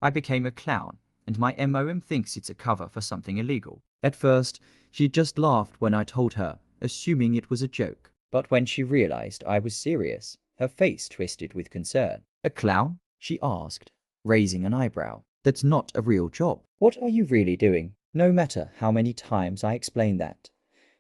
I became a clown, and my MOM thinks it's a cover for something illegal. At first, she just laughed when I told her, assuming it was a joke. But when she realized I was serious, her face twisted with concern. A clown? She asked, raising an eyebrow. That's not a real job. What are you really doing? No matter how many times I explain that.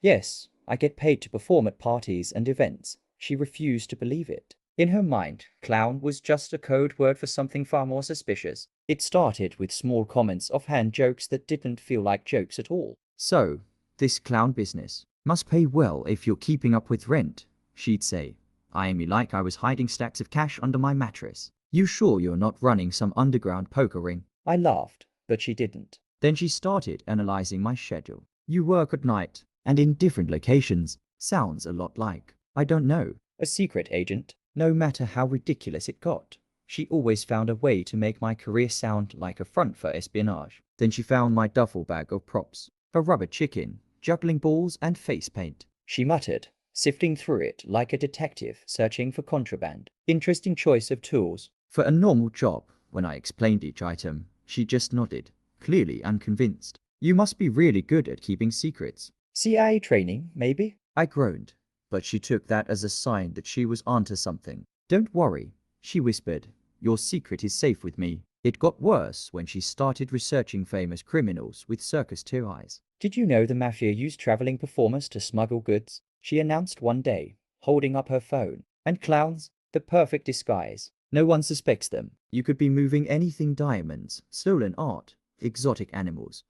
Yes, I get paid to perform at parties and events. She refused to believe it. In her mind, clown was just a code word for something far more suspicious. It started with small comments, offhand jokes that didn't feel like jokes at all. So, this clown business must pay well if you're keeping up with rent, she'd say, eyeing me like I was hiding stacks of cash under my mattress. You sure you're not running some underground poker ring? I laughed, but she didn't. Then she started analyzing my schedule. You work at night, and in different locations. Sounds a lot like, I don't know, a secret agent. No matter how ridiculous it got, she always found a way to make my career sound like a front for espionage. Then she found my duffel bag of props, a rubber chicken, juggling balls and face paint. She muttered, sifting through it like a detective searching for contraband. Interesting choice of tools. For a normal job, when I explained each item, she just nodded, clearly unconvinced. You must be really good at keeping secrets. CIA training, maybe? I groaned, but she took that as a sign that she was onto something. Don't worry, she whispered. Your secret is safe with me. It got worse when she started researching famous criminals with circus 2 eyes. Did you know the mafia used traveling performers to smuggle goods? She announced one day, holding up her phone. And clowns, the perfect disguise. No one suspects them. You could be moving anything: diamonds, stolen art, exotic animals.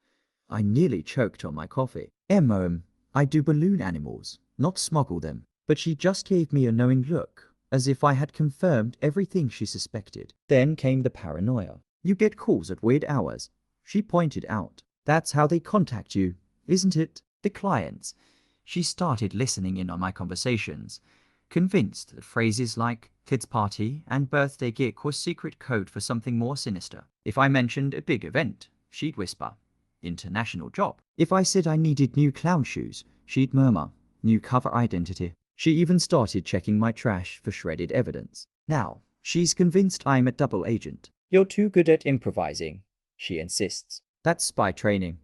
I nearly choked on my coffee. I do balloon animals, not smuggle them. But she just gave me a knowing look, as if I had confirmed everything she suspected. Then came the paranoia. You get calls at weird hours, she pointed out. That's how they contact you, isn't it? The clients. She started listening in on my conversations, convinced that phrases like kids party and birthday gig was secret code for something more sinister. If I mentioned a big event, she'd whisper, international job. If I said I needed new clown shoes, she'd murmur, new cover identity. She even started checking my trash for shredded evidence. Now, she's convinced I'm a double agent. You're too good at improvising, she insists. That's spy training.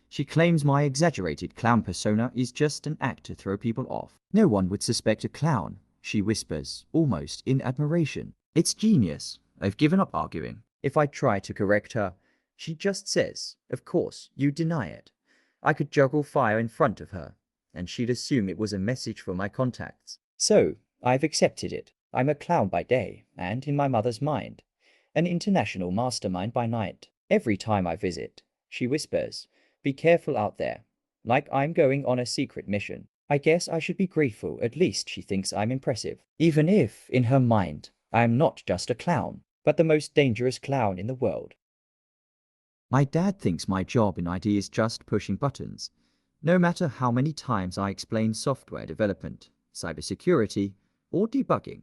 She claims my exaggerated clown persona is just an act to throw people off. No one would suspect a clown, she whispers, almost in admiration. It's genius. I've given up arguing. If I try to correct her, she just says, of course, you deny it. I could juggle fire in front of her, and she'd assume it was a message for my contacts. So, I've accepted it. I'm a clown by day, and in my mother's mind, an international mastermind by night. Every time I visit, she whispers, be careful out there, like I'm going on a secret mission. I guess I should be grateful. At least she thinks I'm impressive. Even if, in her mind, I'm not just a clown, but the most dangerous clown in the world. My dad thinks my job in IT is just pushing buttons. No matter how many times I explain software development, cybersecurity, or debugging,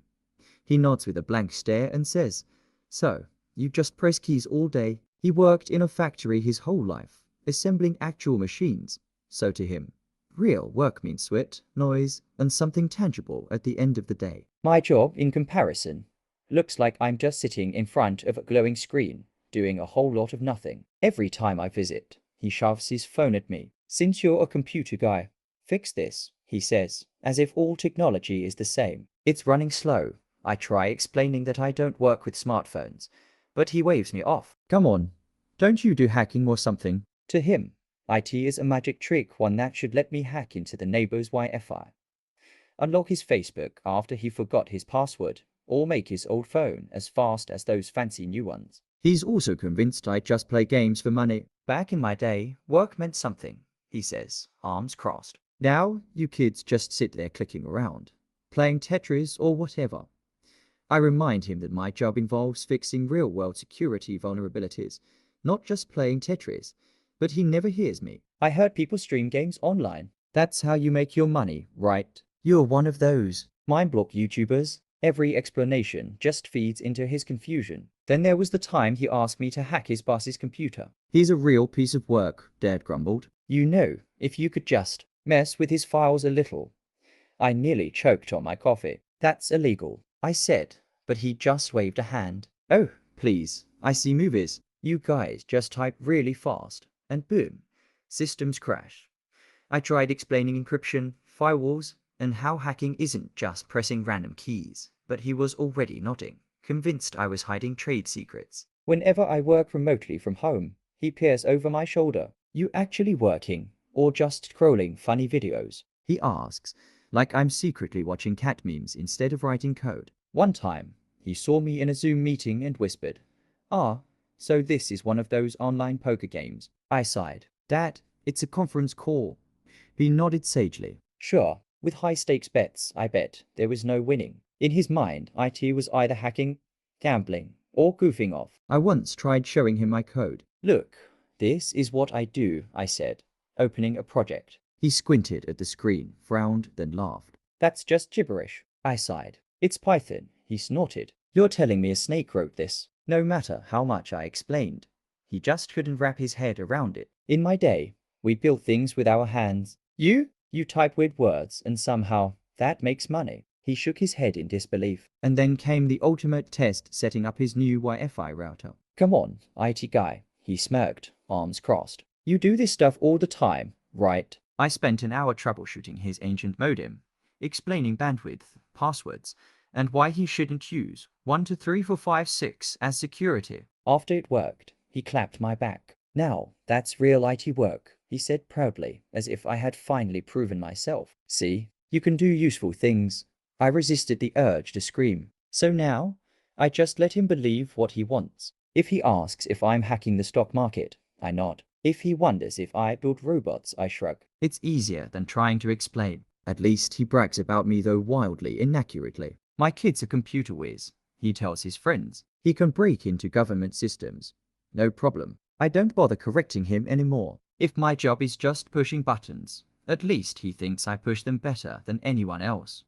he nods with a blank stare and says, so, you just press keys all day. He worked in a factory his whole life, assembling actual machines. So to him, real work means sweat, noise, and something tangible at the end of the day. My job, in comparison, looks like I'm just sitting in front of a glowing screen, doing a whole lot of nothing. Every time I visit, he shoves his phone at me. Since you're a computer guy, fix this, he says, as if all technology is the same. It's running slow. I try explaining that I don't work with smartphones, but he waves me off. Come on, don't you do hacking or something? To him, IT is a magic trick, one that should let me hack into the neighbor's Wi-Fi, unlock his Facebook after he forgot his password, or make his old phone as fast as those fancy new ones. He's also convinced I just play games for money. Back in my day, work meant something, he says, arms crossed. Now, you kids just sit there clicking around, playing Tetris or whatever. I remind him that my job involves fixing real-world security vulnerabilities, not just playing Tetris, but he never hears me. I heard people stream games online. That's how you make your money, right? You're one of those mind-block YouTubers. Every explanation just feeds into his confusion. Then there was the time he asked me to hack his boss's computer. He's a real piece of work, Dad grumbled. You know, if you could just mess with his files a little. I nearly choked on my coffee. That's illegal, I said, but he just waved a hand. Oh, please, I see movies. You guys just type really fast, and boom, systems crash. I tried explaining encryption, firewalls, and how hacking isn't just pressing random keys, but he was already nodding, convinced I was hiding trade secrets. Whenever I work remotely from home, he peers over my shoulder. You actually working, or just scrolling funny videos? He asks, like I'm secretly watching cat memes instead of writing code. One time, he saw me in a Zoom meeting and whispered, "Ah, so this is one of those online poker games." I sighed. "Dad, it's a conference call." He nodded sagely. "Sure, with high-stakes bets, I bet there was no winning." In his mind, IT was either hacking, gambling, or goofing off. I once tried showing him my code. "Look, this is what I do," I said, opening a project. He squinted at the screen, frowned, then laughed. "That's just gibberish." I sighed. "It's Python," he snorted. "You're telling me a snake wrote this?" No matter how much I explained, he just couldn't wrap his head around it. In my day, we built things with our hands. You type weird words and somehow that makes money. He shook his head in disbelief. And then came the ultimate test, setting up his new Wi-Fi router. "Come on, IT guy," he smirked, arms crossed. "You do this stuff all the time, right?" I spent an hour troubleshooting his ancient modem, explaining bandwidth, passwords, and why he shouldn't use 1 2 3 4 5 6 as security. After it worked, he clapped my back. "Now, that's real IT work," he said proudly, as if I had finally proven myself. "See, you can do useful things." I resisted the urge to scream. So now, I just let him believe what he wants. If he asks if I'm hacking the stock market, I nod. If he wonders if I build robots, I shrug. It's easier than trying to explain. At least he brags about me, though wildly inaccurately. "My kid's a computer whiz," he tells his friends. "He can break into government systems. No problem." I don't bother correcting him anymore. If my job is just pushing buttons, at least he thinks I push them better than anyone else.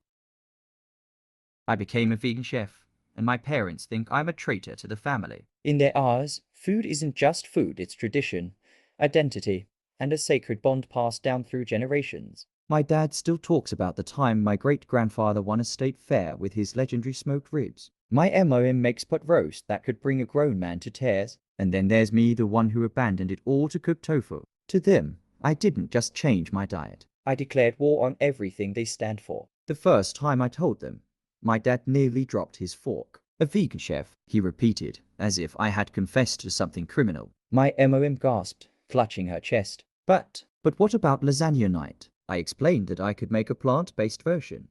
I became a vegan chef, and my parents think I'm a traitor to the family. In their eyes, food isn't just food, it's tradition, identity, and a sacred bond passed down through generations. My dad still talks about the time my great-grandfather won a state fair with his legendary smoked ribs. My MOM makes pot roast that could bring a grown man to tears. And then there's me, the one who abandoned it all to cook tofu. To them, I didn't just change my diet. I declared war on everything they stand for. The first time I told them, my dad nearly dropped his fork. "A vegan chef," he repeated, as if I had confessed to something criminal. My MOM gasped, clutching her chest. But what about lasagna night?" I explained that I could make a plant-based version.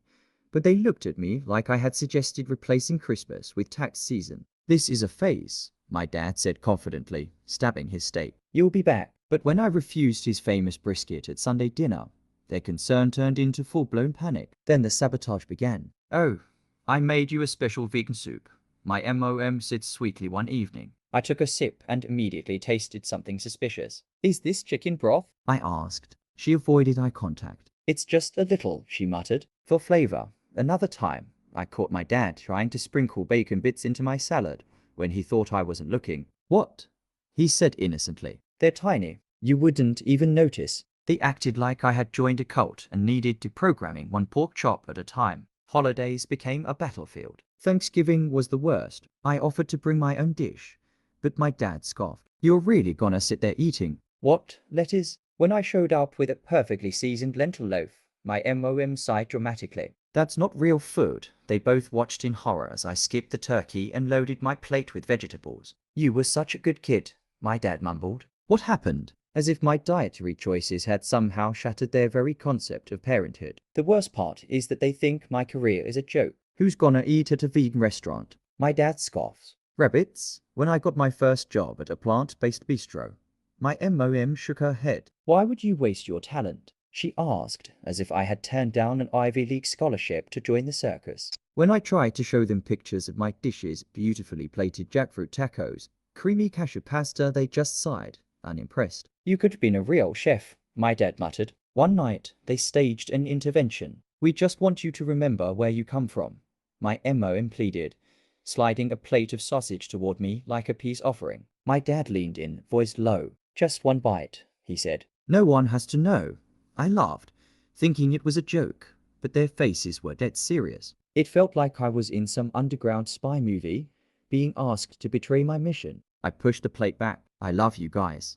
But they looked at me like I had suggested replacing Christmas with tax season. "This is a phase," my dad said confidently, stabbing his steak. "You'll be back." But when I refused his famous brisket at Sunday dinner, their concern turned into full-blown panic. Then the sabotage began. "Oh, I made you a special vegan soup," my MOM said sweetly one evening. I took a sip and immediately tasted something suspicious. "Is this chicken broth?" I asked. She avoided eye contact. "It's just a little," she muttered, "for flavor." Another time, I caught my dad trying to sprinkle bacon bits into my salad when he thought I wasn't looking. "What?" he said innocently. "They're tiny. You wouldn't even notice." They acted like I had joined a cult and needed to programming one pork chop at a time. Holidays became a battlefield. Thanksgiving was the worst. I offered to bring my own dish, but my dad scoffed. "You're really gonna sit there eating what, lettuce?" When I showed up with a perfectly seasoned lentil loaf, my MOM sighed dramatically. "That's not real food." They both watched in horror as I skipped the turkey and loaded my plate with vegetables. "You were such a good kid," my dad mumbled. What happened? As if my dietary choices had somehow shattered their very concept of parenthood. The worst part is that they think my career is a joke. "Who's gonna eat at a vegan restaurant?" My dad scoffs. "Rabbits?" When I got my first job at a plant-based bistro, my MOM shook her head. "Why would you waste your talent?" she asked, as if I had turned down an Ivy League scholarship to join the circus. When I tried to show them pictures of my dishes, beautifully plated jackfruit tacos, creamy cashew pasta, they just sighed, unimpressed. "You could have been a real chef," my dad muttered. One night, they staged an intervention. "We just want you to remember where you come from," my MOM pleaded, sliding a plate of sausage toward me like a peace offering. My dad leaned in, voiced low. "Just one bite," he said. "No one has to know." I laughed, thinking it was a joke, but their faces were dead serious. It felt like I was in some underground spy movie, being asked to betray my mission. I pushed the plate back. I love you guys.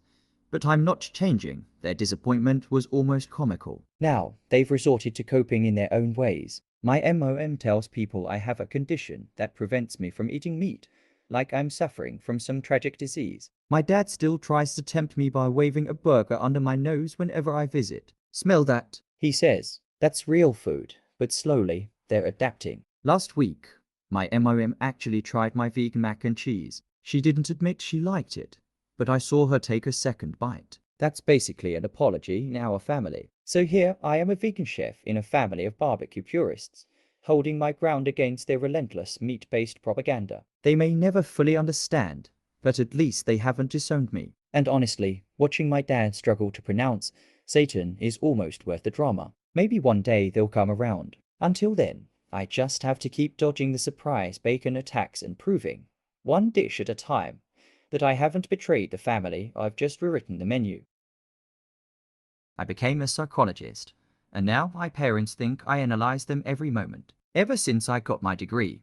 But I'm not changing. Their disappointment was almost comical. Now, they've resorted to coping in their own ways. My MOM tells people I have a condition that prevents me from eating meat, like I'm suffering from some tragic disease. My dad still tries to tempt me by waving a burger under my nose whenever I visit. Smell that, he says. That's real food, but slowly, they're adapting. Last week, my MOM actually tried my vegan mac and cheese. She didn't admit she liked it, but I saw her take a second bite. That's basically an apology in our family. So here I am, a vegan chef in a family of barbecue purists, holding my ground against their relentless meat-based propaganda. They may never fully understand, but at least they haven't disowned me. And honestly, watching my dad struggle to pronounce Satan is almost worth the drama. Maybe one day they'll come around. Until then, I just have to keep dodging the surprise bacon attacks and proving, one dish at a time, that I haven't betrayed the family. I've just rewritten the menu. I became a psychologist, and now my parents think I analyze them every moment. Ever since I got my degree,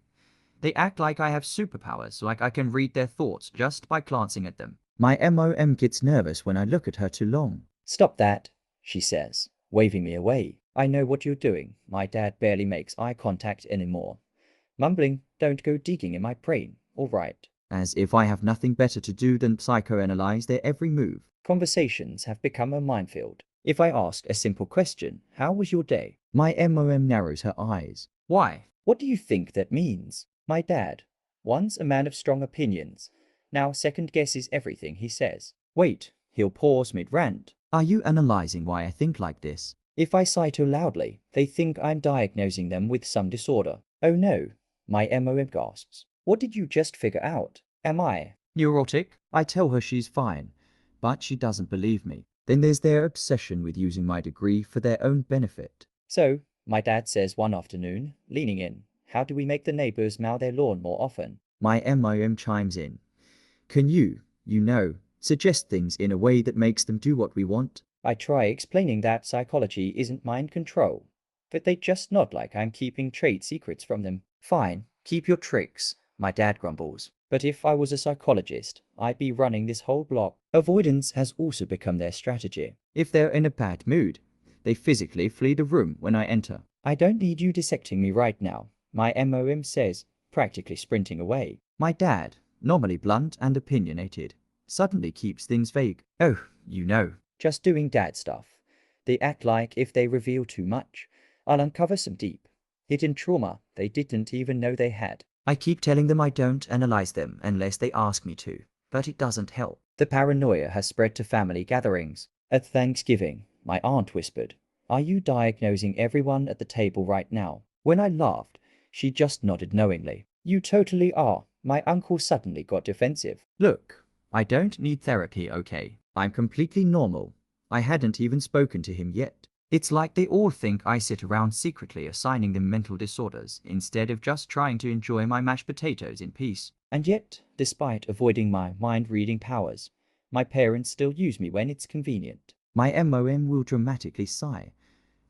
they act like I have superpowers, like I can read their thoughts just by glancing at them. My MOM gets nervous when I look at her too long. Stop that, she says, waving me away. I know what you're doing. My dad barely makes eye contact anymore, mumbling, don't go digging in my brain, all right. As if I have nothing better to do than psychoanalyze their every move. Conversations have become a minefield. If I ask a simple question, how was your day? My MOM narrows her eyes. Why? What do you think that means? My dad, once a man of strong opinions, now second guesses everything he says. Wait, he'll pause mid-rant. Are you analyzing why I think like this? If I sigh too loudly, they think I'm diagnosing them with some disorder. Oh no, my MOM gasps. What did you just figure out? Am I neurotic? I tell her she's fine, but she doesn't believe me. Then there's their obsession with using my degree for their own benefit. So, my dad says one afternoon, leaning in, how do we make the neighbors mow their lawn more often? My MOM chimes in. Can you suggest things in a way that makes them do what we want? I try explaining that psychology isn't mind control, but they just nod like I'm keeping trade secrets from them. Fine, keep your tricks, my dad grumbles. But if I was a psychologist, I'd be running this whole block. Avoidance has also become their strategy. If they're in a bad mood, they physically flee the room when I enter. I don't need you dissecting me right now, my MOM says, practically sprinting away. My dad, normally blunt and opinionated, suddenly keeps things vague. Oh, just doing dad stuff. They act like if they reveal too much, I'll uncover some deep, hidden trauma they didn't even know they had. I keep telling them I don't analyze them unless they ask me to, but it doesn't help. The paranoia has spread to family gatherings. At Thanksgiving, my aunt whispered, are you diagnosing everyone at the table right now? When I laughed, she just nodded knowingly. You totally are. My uncle suddenly got defensive. Look, I don't need therapy, okay? I'm completely normal. I hadn't even spoken to him yet. It's like they all think I sit around secretly assigning them mental disorders instead of just trying to enjoy my mashed potatoes in peace. And yet, despite avoiding my mind-reading powers, my parents still use me when it's convenient. My MOM will dramatically sigh.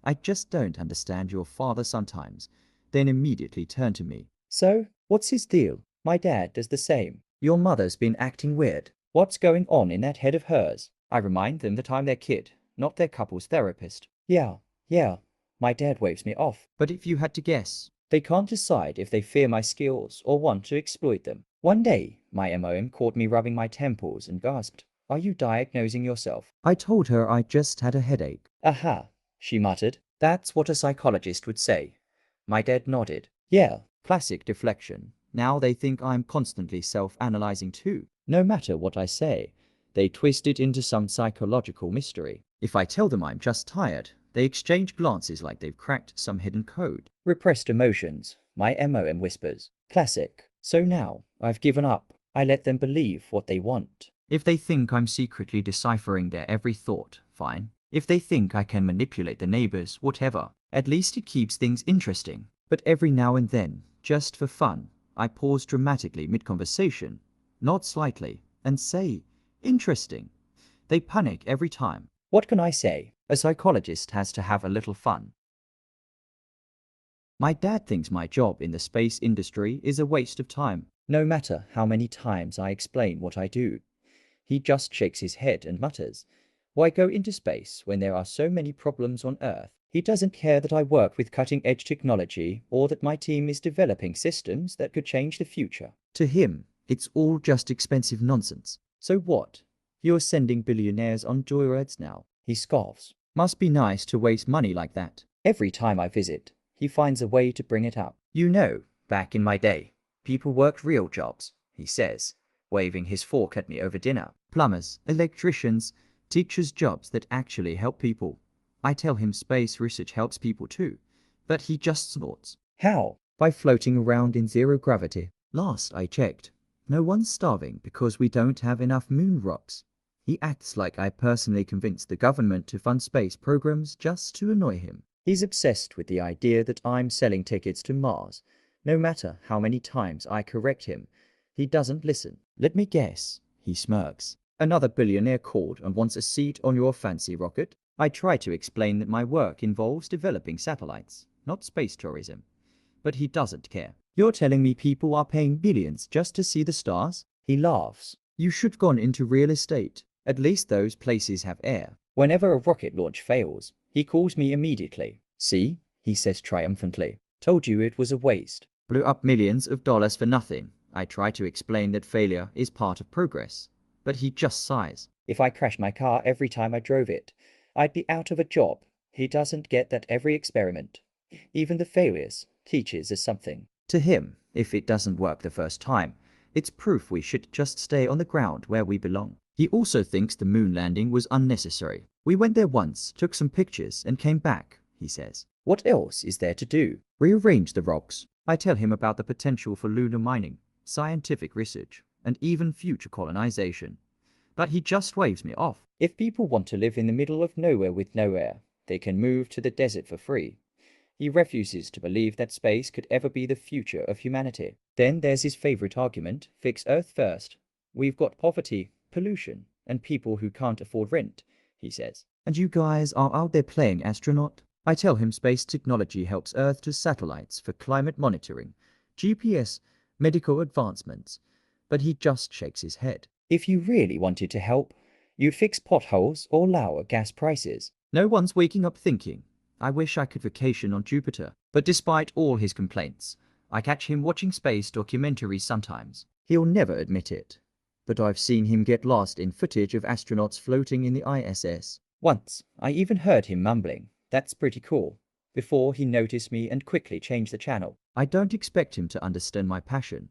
I just don't understand your father sometimes, then immediately turn to me. So, what's his deal? My dad does the same. Your mother's been acting weird. What's going on in that head of hers? I remind them that I'm their kid, not their couple's therapist. Yeah, my dad waves me off. But if you had to guess, they can't decide if they fear my skills or want to exploit them. One day, my MOM caught me rubbing my temples and gasped, are you diagnosing yourself? I told her I just had a headache. Aha, she muttered. That's what a psychologist would say. My dad nodded. Yeah, classic deflection. Now they think I'm constantly self-analyzing too. No matter what I say, they twist it into some psychological mystery. If I tell them I'm just tired, they exchange glances like they've cracked some hidden code. Repressed emotions, my MOM whispers. Classic. So now, I've given up. I let them believe what they want. If they think I'm secretly deciphering their every thought, fine. If they think I can manipulate the neighbors, whatever. At least it keeps things interesting. But every now and then, just for fun, I pause dramatically mid-conversation, nod slightly, and say, interesting. They panic every time. What can I say? A psychologist has to have a little fun. My dad thinks my job in the space industry is a waste of time. no matter how many times I explain what I do. He just shakes his head and mutters, "Why go into space when there are so many problems on Earth?" He doesn't care that I work with cutting-edge technology or that my team is developing systems that could change the future. To him, it's all just expensive nonsense. So what? You're sending billionaires on joyrides now? He scoffs. Must be nice to waste money like that. Every time I visit, he finds a way to bring it up. You know, back in my day, people worked real jobs, he says, waving his fork at me over dinner. Plumbers, electricians, teachers, jobs that actually help people. I tell him space research helps people too, but he just snorts. How? By floating around in zero gravity. Last I checked, no one's starving because we don't have enough moon rocks. He acts like I personally convinced the government to fund space programs just to annoy him. He's obsessed with the idea that I'm selling tickets to Mars. No matter how many times I correct him, he doesn't listen. Let me guess, he smirks. Another billionaire called and wants a seat on your fancy rocket? I try to explain that my work involves developing satellites, not space tourism. But he doesn't care. You're telling me people are paying billions just to see the stars? He laughs. You should have gone into real estate. At least those places have air. Whenever a rocket launch fails, he calls me immediately. See, he says triumphantly. Told you it was a waste. Blew up millions of dollars for nothing. I try to explain that failure is part of progress. But he just sighs. If I crashed my car every time I drove it, I'd be out of a job. He doesn't get that every experiment, even the failures, teaches us something. To him, if it doesn't work the first time, it's proof we should just stay on the ground where we belong. He also thinks the moon landing was unnecessary. We went there once, took some pictures, and came back, he says. What else is there to do? Rearrange the rocks. I tell him about the potential for lunar mining, scientific research, and even future colonization. But he just waves me off. If people want to live in the middle of nowhere with no air, they can move to the desert for free. He refuses to believe that space could ever be the future of humanity. Then there's his favorite argument, fix Earth first. We've got poverty, pollution, and people who can't afford rent, he says. And you guys are out there playing astronaut? I tell him space technology helps Earth to satellites for climate monitoring, GPS, medical advancements. But he just shakes his head. If you really wanted to help, you'd fix potholes or lower gas prices. No one's waking up thinking, I wish I could vacation on Jupiter. But despite all his complaints, I catch him watching space documentaries sometimes. He'll never admit it, but I've seen him get lost in footage of astronauts floating in the ISS. Once, I even heard him mumbling, "That's pretty cool," before he noticed me and quickly changed the channel. I don't expect him to understand my passion,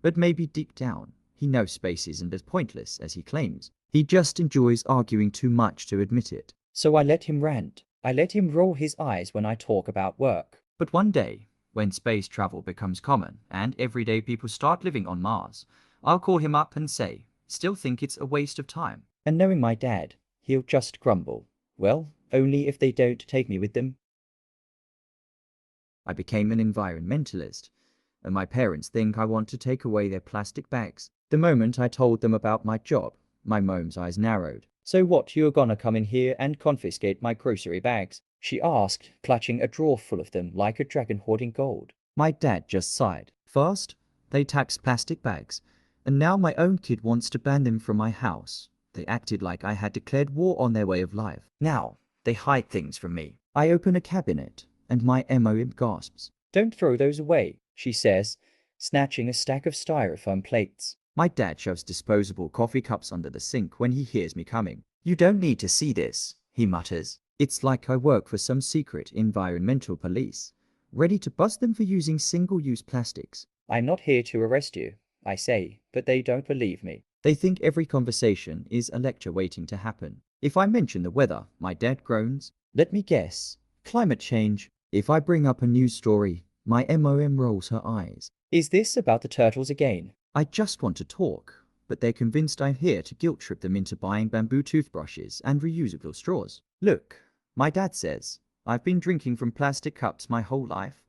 but maybe deep down, he knows space isn't as pointless as he claims. He just enjoys arguing too much to admit it. So I let him rant. I let him roll his eyes when I talk about work. But one day, when space travel becomes common and everyday people start living on Mars, I'll call him up and say, still think it's a waste of time. And knowing my dad, he'll just grumble. Well, only if they don't take me with them. I became an environmentalist, and my parents think I want to take away their plastic bags. The moment I told them about my job, my mom's eyes narrowed. So what, you're gonna come in here and confiscate my grocery bags? She asked, clutching a drawer full of them like a dragon hoarding gold. My dad just sighed. First, they taxed plastic bags, and now my own kid wants to ban them from my house. They acted like I had declared war on their way of life. Now, they hide things from me. I open a cabinet, and my MOM gasps. Don't throw those away, she says, snatching a stack of styrofoam plates. My dad shoves disposable coffee cups under the sink when he hears me coming. You don't need to see this, he mutters. It's like I work for some secret environmental police, ready to bust them for using single-use plastics. I'm not here to arrest you, I say, but they don't believe me. They think every conversation is a lecture waiting to happen. If I mention the weather, my dad groans. Let me guess. Climate change. If I bring up a news story, my MOM rolls her eyes. Is this about the turtles again? I just want to talk, but they're convinced I'm here to guilt-trip them into buying bamboo toothbrushes and reusable straws. Look, my dad says, I've been drinking from plastic cups my whole life,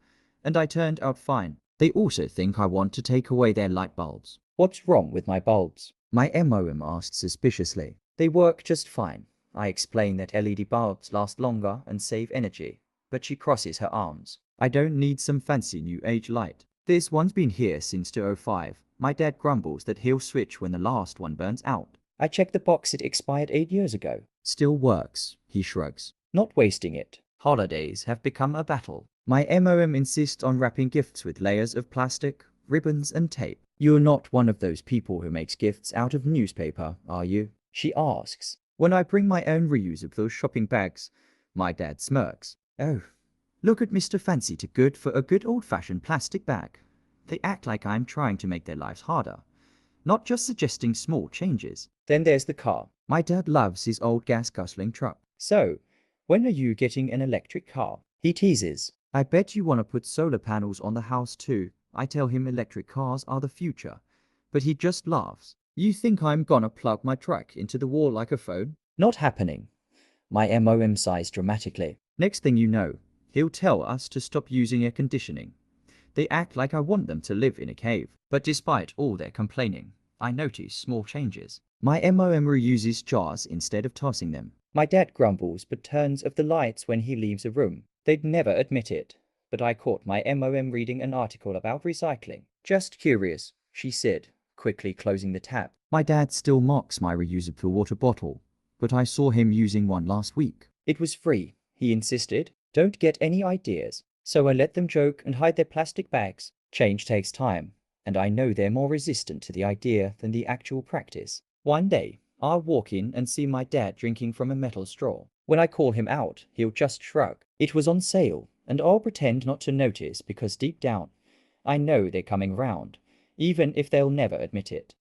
and I turned out fine. They also think I want to take away their light bulbs. What's wrong with my bulbs? My MOM asks suspiciously. They work just fine. I explain that LED bulbs last longer and save energy, but she crosses her arms. I don't need some fancy new age light. This one's been here since 2005. My dad grumbles that he'll switch when the last one burns out. I checked the box, it expired 8 years ago. Still works, he shrugs. Not wasting it. Holidays have become a battle. My MOM insists on wrapping gifts with layers of plastic, ribbons and tape. You're not one of those people who makes gifts out of newspaper, are you? She asks. When I bring my own reusable shopping bags, my dad smirks. Oh, look at Mr. Fancy Too Good for a good old-fashioned plastic bag. They act like I'm trying to make their lives harder, not just suggesting small changes. Then there's the car. My dad loves his old gas-guzzling truck. So, when are you getting an electric car? He teases. I bet you want to put solar panels on the house too. I tell him electric cars are the future, but he just laughs. You think I'm gonna plug my truck into the wall like a phone? Not happening. My MOM sighs dramatically. Next thing you know, he'll tell us to stop using air conditioning. They act like I want them to live in a cave. But despite all their complaining, I notice small changes. My MOM reuses jars instead of tossing them. My dad grumbles but turns off the lights when he leaves a room. They'd never admit it, but I caught my MOM reading an article about recycling. Just curious, she said, quickly closing the tap. My dad still mocks my reusable water bottle, but I saw him using one last week. It was free, he insisted. Don't get any ideas. So I let them joke and hide their plastic bags. Change takes time, and I know they're more resistant to the idea than the actual practice. One day, I'll walk in and see my dad drinking from a metal straw. When I call him out, he'll just shrug. It was on sale, and I'll pretend not to notice because deep down, I know they're coming round, even if they'll never admit it.